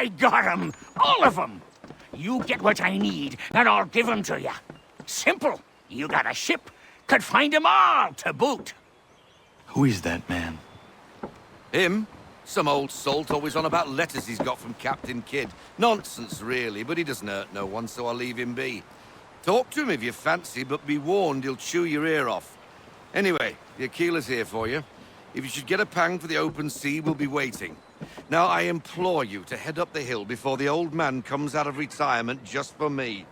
I got 'em! All of 'em! You get what I need, and I'll give 'em to you. Simple. You got a ship, could find 'em all to boot. Who is that man? Him? Some old salt always on about letters he's got from Captain Kidd. Nonsense, really, but he doesn't hurt no one, so I'll leave him be. Talk to him if you fancy, but be warned he'll chew your ear off. Anyway, the Aquila's here for you. If you should get a pang for the open sea, we'll be waiting. Now, I implore you to head up the hill before the old man comes out of retirement just for me.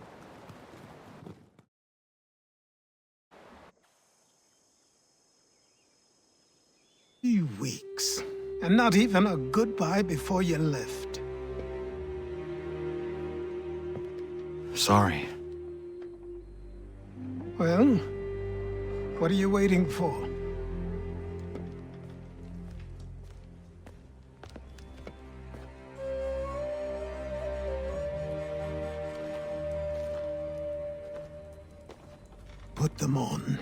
3 weeks, and not even a goodbye before you left. Sorry. Well, what are you waiting for? Put them on.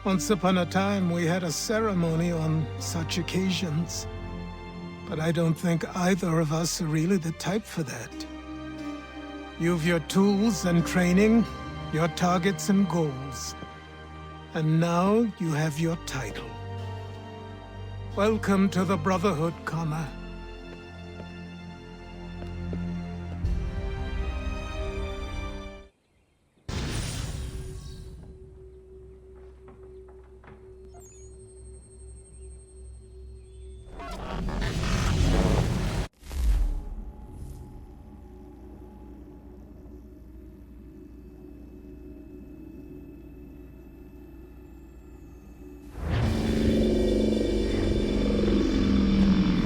Once upon a time, we had a ceremony on such occasions. But I don't think either of us are really the type for that. You've your tools and training, your targets and goals. And now you have your title. Welcome to the Brotherhood, Connor.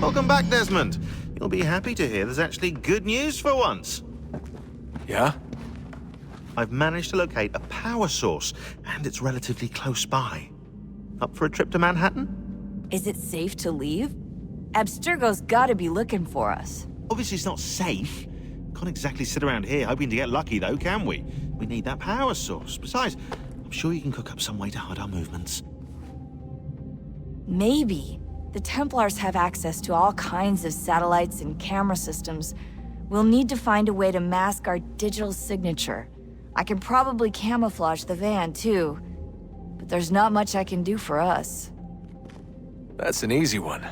Welcome back, Desmond. You'll be happy to hear there's actually good news for once. Yeah? I've managed to locate a power source, and it's relatively close by. Up for a trip to Manhattan? Is it safe to leave? Abstergo's gotta be looking for us. Obviously it's not safe. Can't exactly sit around here hoping to get lucky, though, can we? We need that power source. Besides, I'm sure you can cook up some way to hide our movements. Maybe. The Templars have access to all kinds of satellites and camera systems. We'll need to find a way to mask our digital signature. I can probably camouflage the van, too. But there's not much I can do for us. That's an easy one.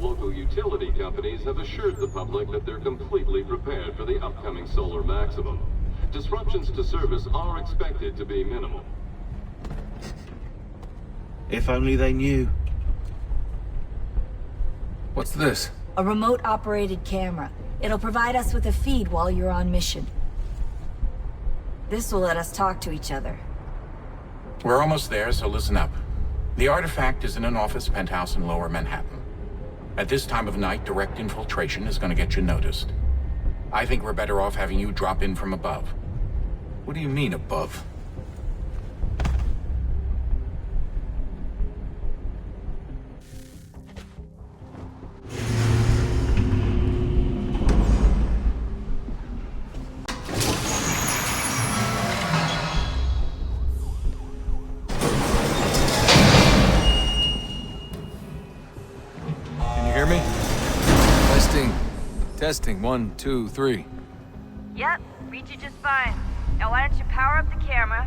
Local utility companies have assured the public that they're completely prepared for the upcoming solar maximum. Disruptions to service are expected to be minimal. If only they knew. What's this? A remote-operated camera. It'll provide us with a feed while you're on mission. This will let us talk to each other. We're almost there, so listen up. The artifact is in an office penthouse in Lower Manhattan. At this time of night, direct infiltration is going to get you noticed. I think we're better off having you drop in from above. What do you mean, above? Testing, 1, 2, 3. Yep, read you just fine. Now why don't you power up the camera?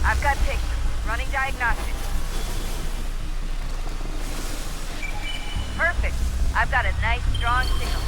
I've got pictures. Running diagnostics. Perfect. I've got a nice, strong signal.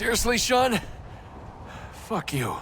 Seriously, Sean? Fuck you.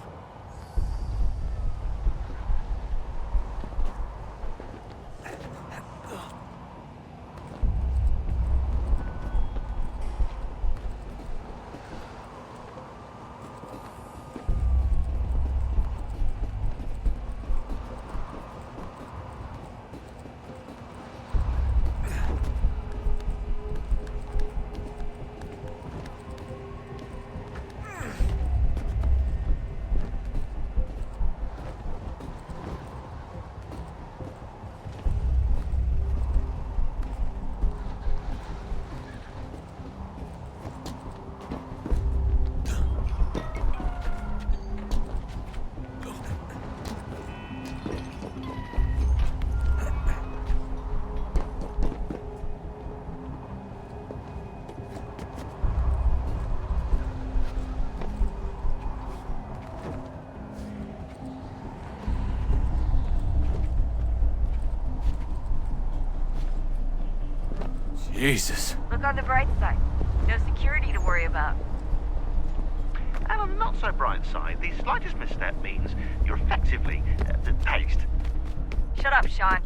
Jesus. Look on the bright side. No security to worry about. And on the not so bright side, the slightest misstep means you're effectively hazed. Shut up, Sean.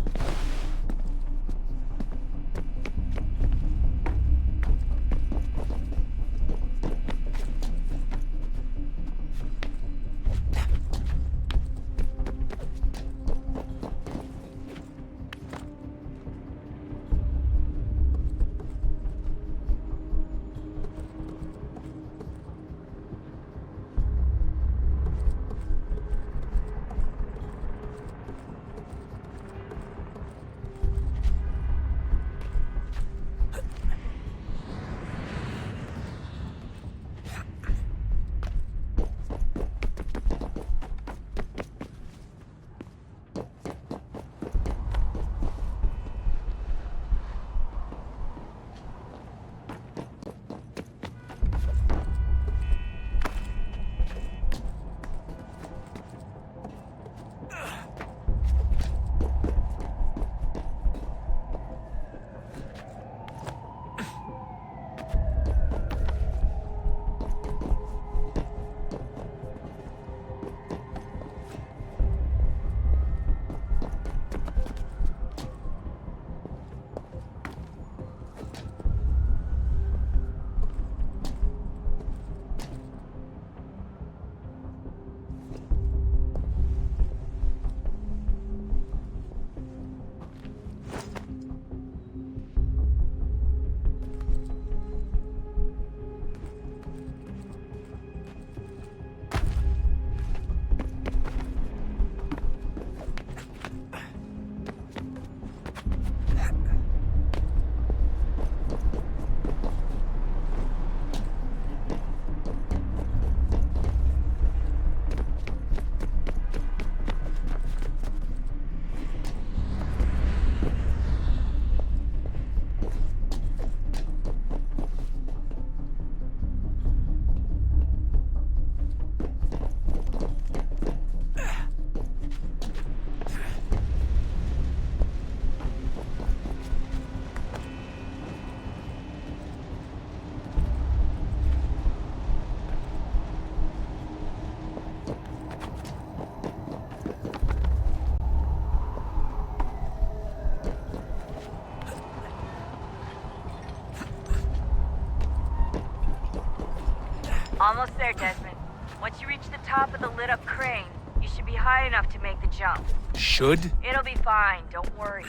Almost there, Desmond. Once you reach the top of the lit-up crane, you should be high enough to make the jump. Should? It'll be fine, don't worry.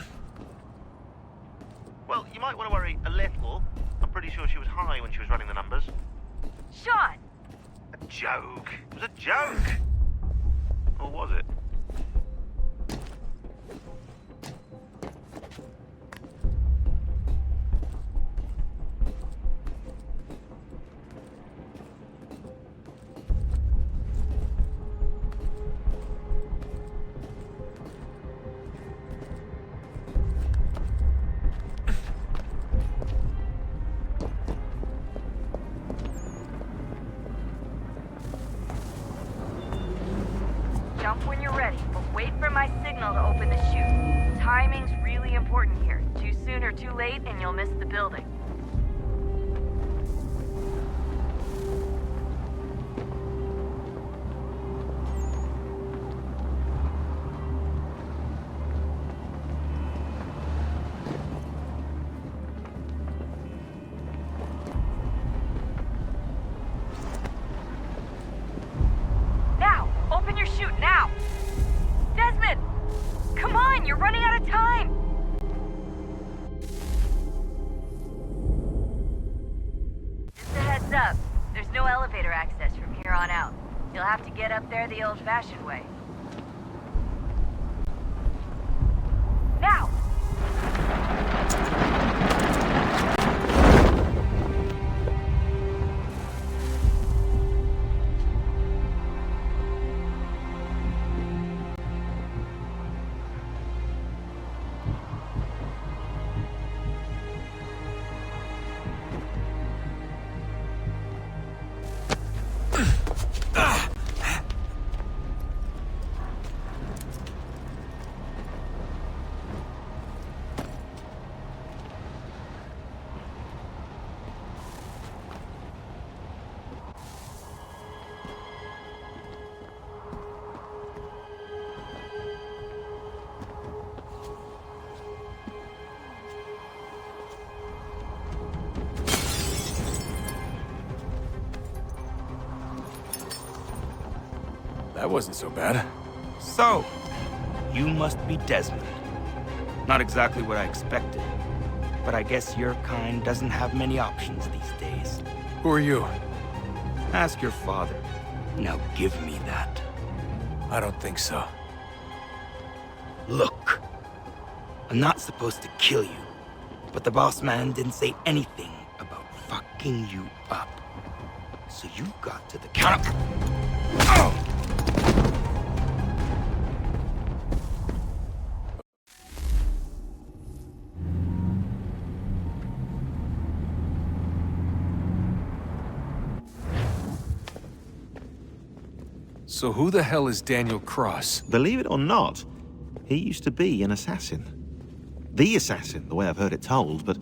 Well, you might want to worry a little. I'm pretty sure she was high when she was running the numbers. Sean! A joke. It was a joke. Or was it? Jump when you're ready, but wait for my signal to open the chute. Timing's really important here. Too soon or too late, and you'll miss the building. running out of time! Just a heads up, there's no elevator access from here on out. You'll have to get up there the old-fashioned way. Now! That wasn't so bad. So, you must be Desmond. Not exactly what I expected, but I guess your kind doesn't have many options these days. Who are you? Ask your father. Now give me that. I don't think so. Look, I'm not supposed to kill you, but the boss man didn't say anything about fucking you up. So you got to the counter. Oh! So who the hell is Daniel Cross? Believe it or not, he used to be an assassin. The assassin, the way I've heard it told, but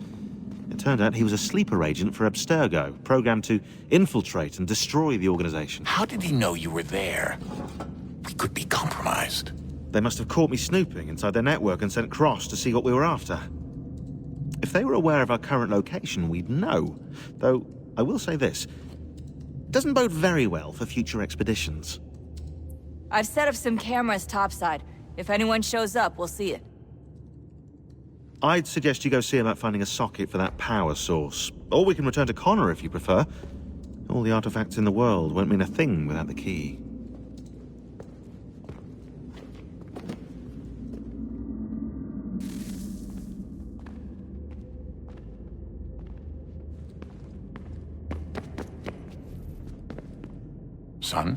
it turned out he was a sleeper agent for Abstergo, programmed to infiltrate and destroy the organization. How did he know you were there? We could be compromised. They must have caught me snooping inside their network and sent Cross to see what we were after. If they were aware of our current location, we'd know. Though, I will say this. Doesn't bode very well for future expeditions. I've set up some cameras topside. If anyone shows up, we'll see it. I'd suggest you go see about finding a socket for that power source. Or we can return to Connor if you prefer. All the artifacts in the world won't mean a thing without the key. Son,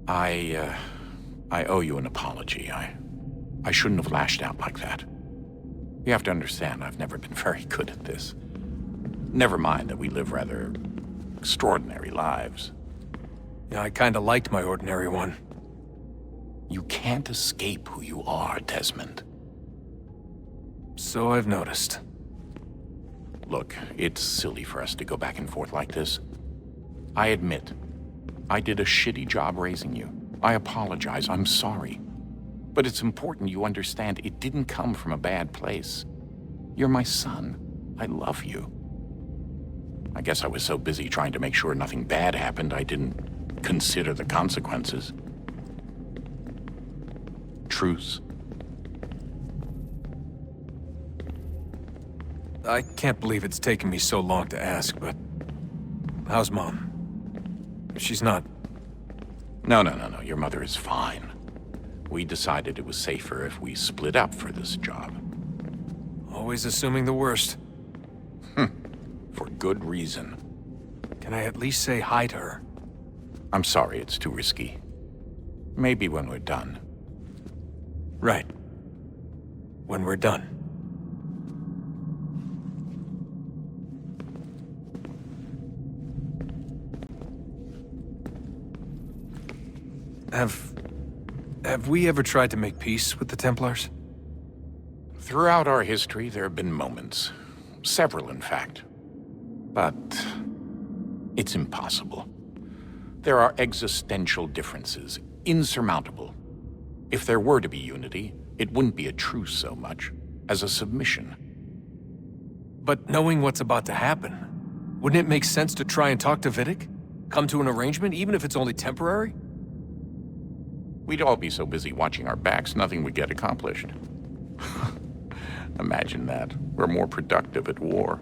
I owe you an apology. I shouldn't have lashed out like that. You have to understand, I've never been very good at this. Never mind that we live rather extraordinary lives. Yeah, I kinda liked my ordinary one. You can't escape who you are, Desmond. So I've noticed. Look, it's silly for us to go back and forth like this. I admit, I did a shitty job raising you. I apologize, I'm sorry. But it's important you understand it didn't come from a bad place. You're my son. I love you. I guess I was so busy trying to make sure nothing bad happened, I didn't consider the consequences. Truce. I can't believe it's taken me so long to ask, but... how's Mom? She's not... No. Your mother is fine. We decided it was safer if we split up for this job. Always assuming the worst. For good reason. Can I at least say hi to her? I'm sorry, it's too risky. Maybe when we're done. Right. When we're done. Have we ever tried to make peace with the Templars? Throughout our history, there have been moments. Several, in fact. But it's impossible. There are existential differences, insurmountable. If there were to be unity, it wouldn't be a truce so much as a submission. But knowing what's about to happen, wouldn't it make sense to try and talk to Vidic? Come to an arrangement, even if it's only temporary? We'd all be so busy watching our backs, nothing would get accomplished. Imagine that. We're more productive at war.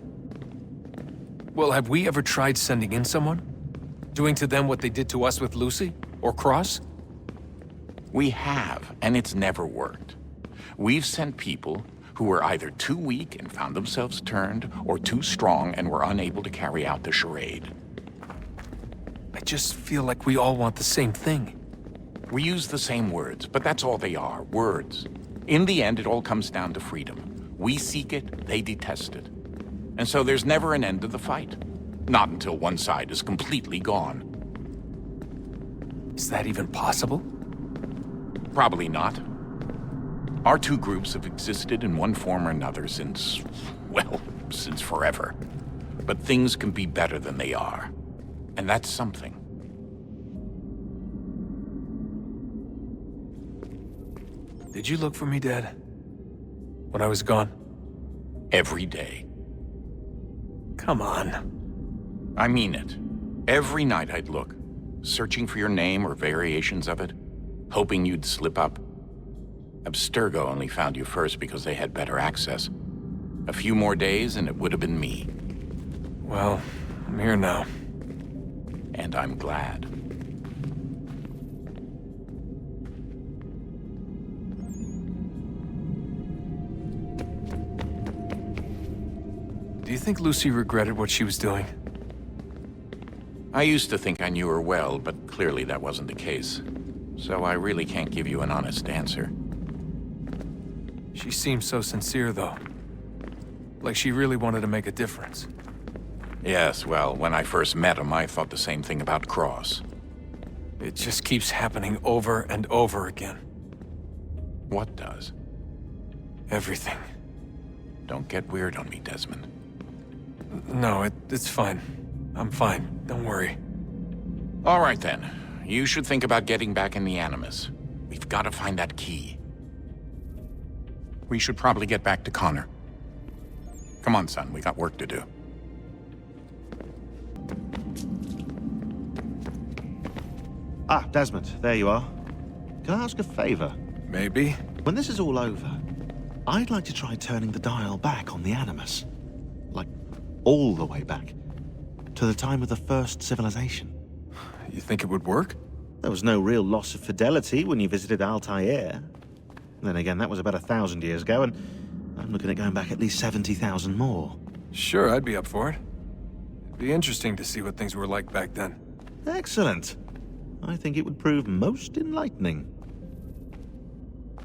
Well, have we ever tried sending in someone? Doing to them what they did to us with Lucy? Or Cross? We have, and it's never worked. We've sent people who were either too weak and found themselves turned, or too strong and were unable to carry out the charade. I just feel like we all want the same thing. We use the same words, but that's all they are, words. In the end, it all comes down to freedom. We seek it, they detest it. And so there's never an end to the fight. Not until one side is completely gone. Is that even possible? Probably not. Our two groups have existed in one form or another since, well, since forever. But things can be better than they are. And that's something. Did you look for me, Dad? When I was gone? Every day. Come on. I mean it. Every night I'd look, searching for your name or variations of it, hoping you'd slip up. Abstergo only found you first because they had better access. A few more days and it would have been me. Well, I'm here now. And I'm glad. Do you think Lucy regretted what she was doing? I used to think I knew her well, but clearly that wasn't the case. So I really can't give you an honest answer. She seemed so sincere, though. Like she really wanted to make a difference. Yes, well, when I first met him, I thought the same thing about Cross. It just keeps happening over and over again. What does? Everything. Don't get weird on me, Desmond. No, it's fine. I'm fine. Don't worry. All right, then. You should think about getting back in the Animus. We've got to find that key. We should probably get back to Connor. Come on, son. We got work to do. Ah, Desmond, there you are. Can I ask a favor? Maybe. When this is all over, I'd like to try turning the dial back on the Animus. Like, all the way back. To the time of the first civilization. You think it would work? There was no real loss of fidelity when you visited Altair. Then again, that was about 1,000 years ago, and I'm looking at going back at least 70,000 more. Sure, I'd be up for it. It'd be interesting to see what things were like back then. Excellent. I think it would prove most enlightening.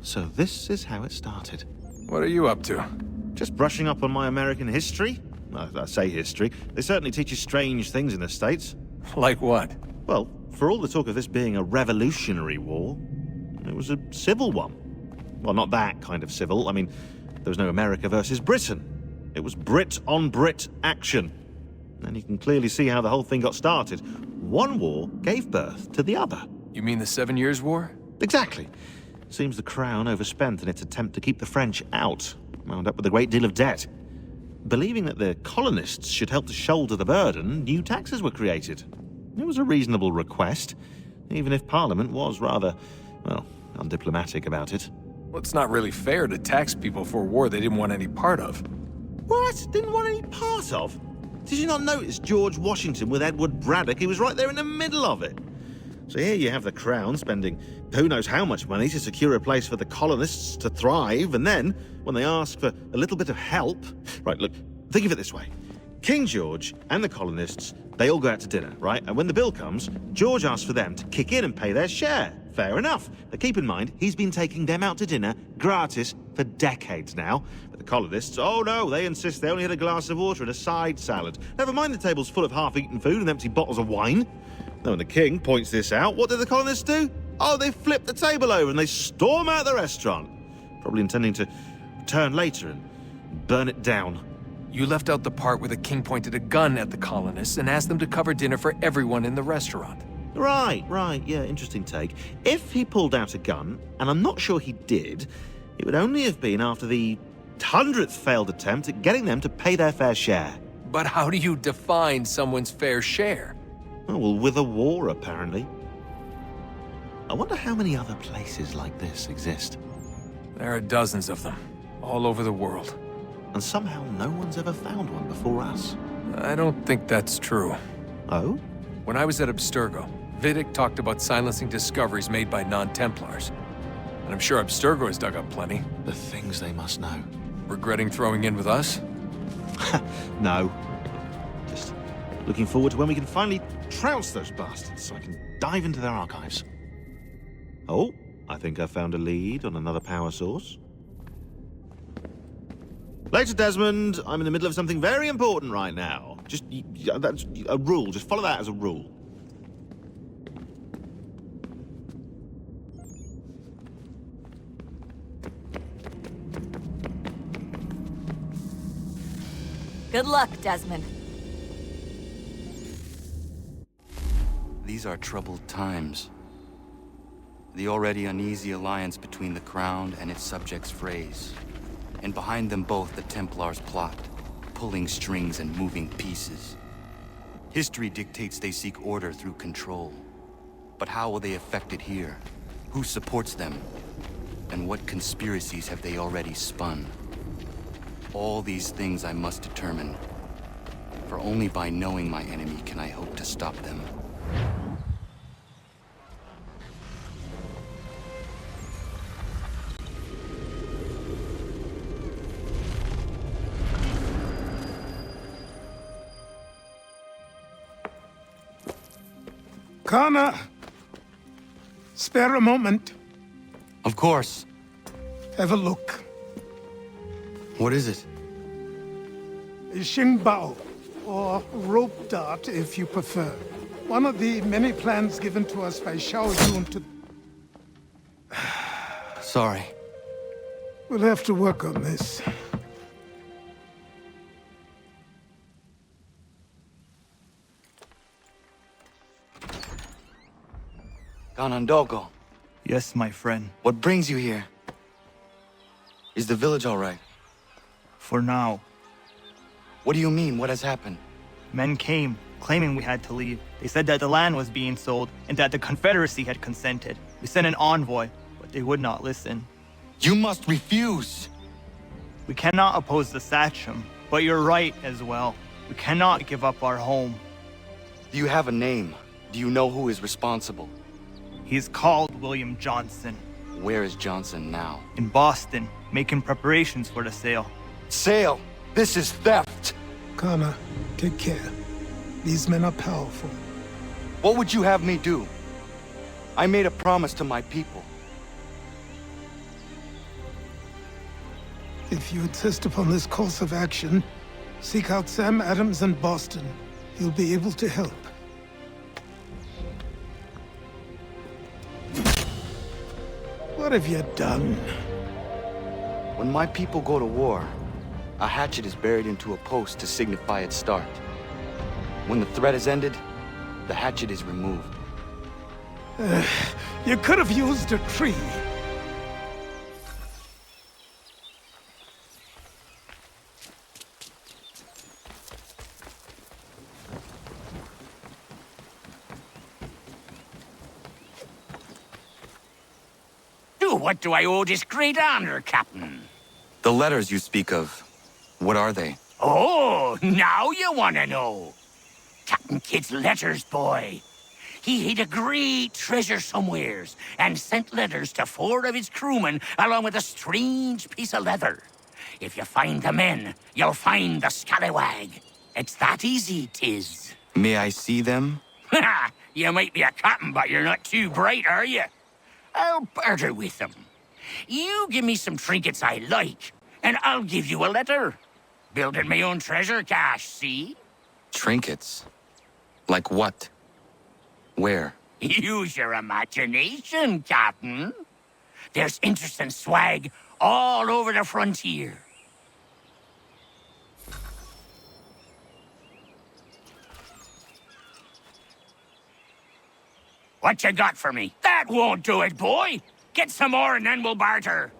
So this is how it started. What are you up to? Just brushing up on my American history. I say history. They certainly teach you strange things in the States. Like what? Well, for all the talk of this being a revolutionary war, it was a civil one. Well, not that kind of civil. I mean, there was no America versus Britain. It was Brit on Brit action. And you can clearly see how the whole thing got started. One war gave birth to the other. You mean the 7 Years' War? Exactly. Seems the Crown overspent in its attempt to keep the French out, wound up with a great deal of debt. Believing that the colonists should help to shoulder the burden, new taxes were created. It was a reasonable request, even if Parliament was rather, well, undiplomatic about it. Well, it's not really fair to tax people for a war they didn't want any part of. What? Didn't want any part of? Did you not notice George Washington with Edward Braddock? He was right there in the middle of it. So here you have the Crown spending who knows how much money to secure a place for the colonists to thrive, and then, when they ask for a little bit of help... Right, look, think of it this way. King George and the colonists, they all go out to dinner, right? And when the bill comes, George asks for them to kick in and pay their share. Fair enough. But keep in mind, he's been taking them out to dinner gratis for decades now. But the colonists, oh no, they insist they only had a glass of water and a side salad. Never mind the tables full of half-eaten food and empty bottles of wine. Now, when the king points this out, what do the colonists do? Oh, they flip the table over and they storm out the restaurant. Probably intending to return later and burn it down. You left out the part where the king pointed a gun at the colonists and asked them to cover dinner for everyone in the restaurant. Right, yeah, interesting take. If he pulled out a gun, and I'm not sure he did, it would only have been after the 100th failed attempt at getting them to pay their fair share. But how do you define someone's fair share? Oh, well, with a war, apparently. I wonder how many other places like this exist. There are dozens of them. all over the world. And somehow no one's ever found one before us. I don't think that's true. Oh? When I was at Abstergo, Vidic talked about silencing discoveries made by non-Templars. And I'm sure Abstergo has dug up plenty. The things they must know. Regretting throwing in with us? No. Just looking forward to when we can finally trounce those bastards so I can dive into their archives. Oh, I think I found a lead on another power source. Later, Desmond. I'm in the middle of something very important right now. That's a rule. Just follow that as a rule. Good luck, Desmond. These are troubled times. The already uneasy alliance between the Crown and its subjects frays. And behind them both the Templars plot, pulling strings and moving pieces. History dictates they seek order through control. But how will they affect it here? Who supports them? And what conspiracies have they already spun? All these things I must determine. For only by knowing my enemy can I hope to stop them. Connor! Spare a moment. Of course. Have a look. What is it? Xingbao, or rope dart if you prefer. One of the many plans given to us by Xiao Yun to... Sorry. We'll have to work on this. Ganondogo, Yes, my friend. what brings you here? Is the village all right? For now. What do you mean? What has happened? Men came, claiming we had to leave. They said that the land was being sold, and that the Confederacy had consented. We sent an envoy, but they would not listen. You must refuse! We cannot oppose the Sachem, but you're right as well. We cannot give up our home. Do you have a name? Do you know who is responsible? He's called William Johnson. Where is Johnson now? In Boston, making preparations for the sale. Sale! This is theft! Connor, take care. These men are powerful. What would you have me do? I made a promise to my people. If you insist upon this course of action, seek out Sam Adams in Boston. He'll be able to help. What have you done? When my people go to war, a hatchet is buried into a post to signify its start. When the threat is ended, the hatchet is removed. You could have used a tree. What do I owe this great honor, Captain? The letters you speak of, what are they? Oh, now you want to know. Captain Kidd's letters, boy. He hid a great treasure somewheres and sent letters to 4 of his crewmen along with a strange piece of leather. If you find the men, you'll find the scallywag. It's that easy, 'tis. May I see them? Ha! You might be a captain, but you're not too bright, are you? I'll barter with them. You give me some trinkets I like, and I'll give you a letter. Building my own treasure cache, see? Trinkets? Like what? Where? Use your imagination, Captain. There's interesting swag all over the frontier. What you got for me? That won't do it, boy. Get some more and then we'll barter.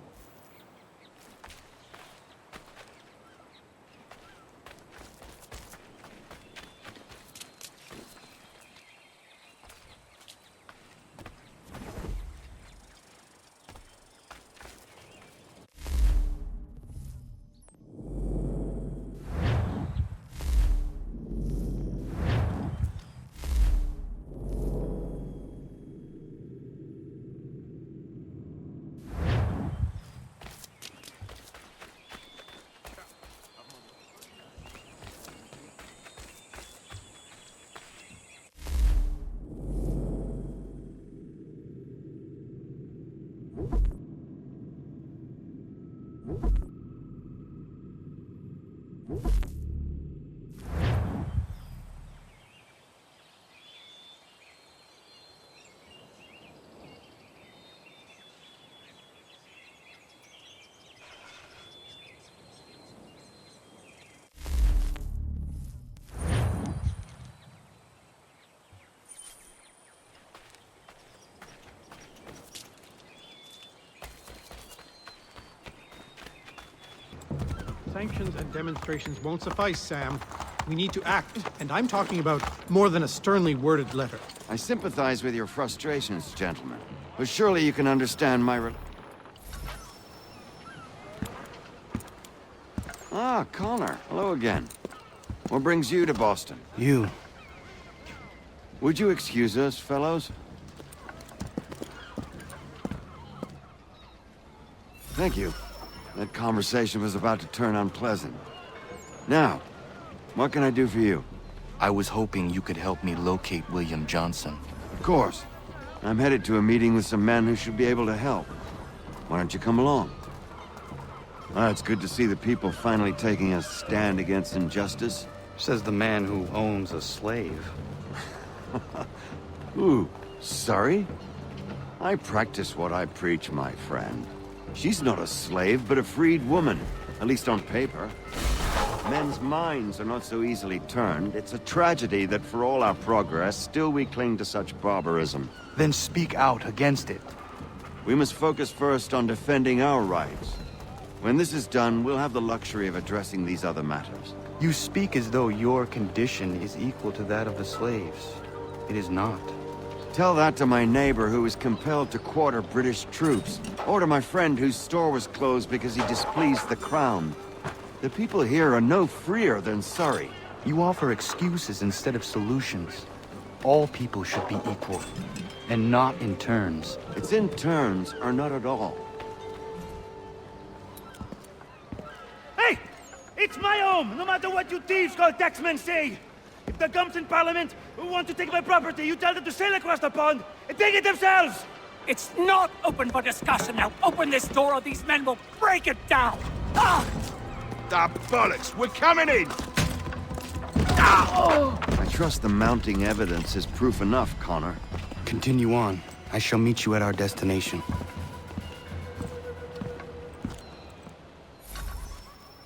Sanctions and demonstrations won't suffice, Sam. We need to act, and I'm talking about more than a sternly worded letter. I sympathize with your frustrations, gentlemen. But surely you can understand my Ah, Connor. Hello again. What brings you to Boston? You. Would you excuse us, fellows? Thank you. That conversation was about to turn unpleasant. Now, what can I do for you? I was hoping you could help me locate William Johnson. Of course. I'm headed to a meeting with some men who should be able to help. Why don't you come along? Ah, it's good to see the people finally taking a stand against injustice. Says the man who owns a slave. Ooh, sorry? I practice what I preach, my friend. She's not a slave, but a freed woman, at least on paper. Men's minds are not so easily turned. It's a tragedy that for all our progress, still we cling to such barbarism. Then speak out against it. We must focus first on defending our rights. When this is done, we'll have the luxury of addressing these other matters. You speak as though your condition is equal to that of the slaves. It is not. Tell that to my neighbor who was compelled to quarter British troops, or to my friend whose store was closed because he displeased the crown. The people here are no freer than Surrey. You offer excuses instead of solutions. All people should be equal, and not in turns. It's in turns, or not at all. Hey! It's my home, no matter what you thieves called taxmen say! If the gums in Parliament who want to take my property, you tell them to sail across the pond and take it themselves! It's not open for discussion now. Open this door or these men will break it down. Ah! Ah, bollocks! We're coming in! I trust the mounting evidence is proof enough, Connor. Continue on. I shall meet you at our destination.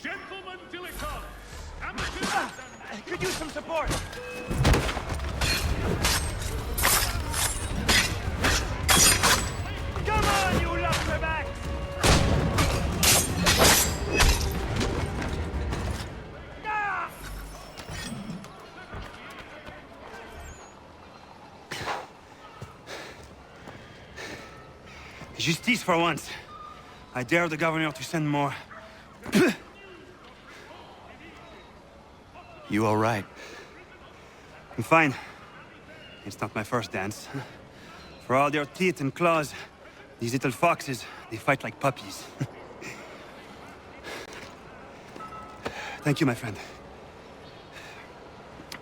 Gentlemen dilettantes! Could use some support! Come on, you lumberbacks! Ah! Justice for once. I dare the governor to send more. You all right? I'm fine. It's not my first dance. For all their teeth and claws, these little foxes, they fight like puppies. Thank you, my friend.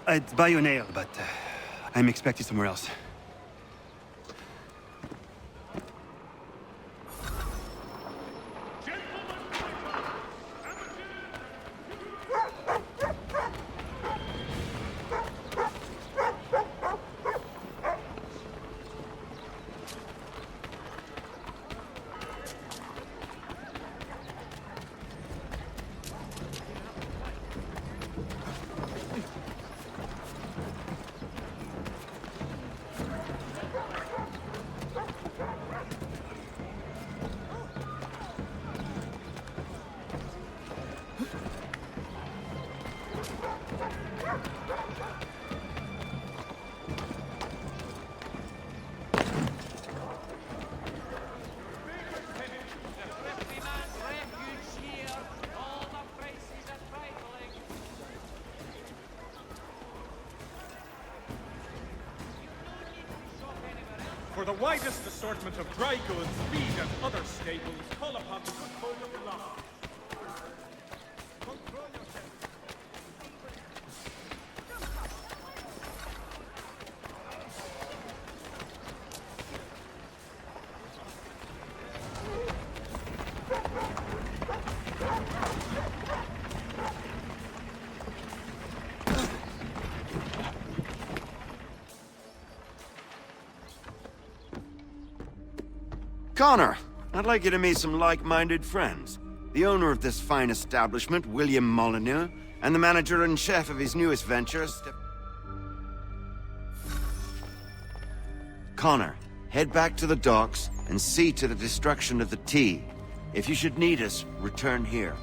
I'd buy you an ale, but I'm expected somewhere else. For the widest assortment of dry goods, feed and other staples, call upon the good folk of the law. Connor, I'd like you to meet some like-minded friends. The owner of this fine establishment, William Molyneux, and the manager and chef of his newest venture, Connor, head back to the docks and see to the destruction of the tea. If you should need us, return here.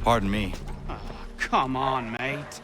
Pardon me. Come on, mate.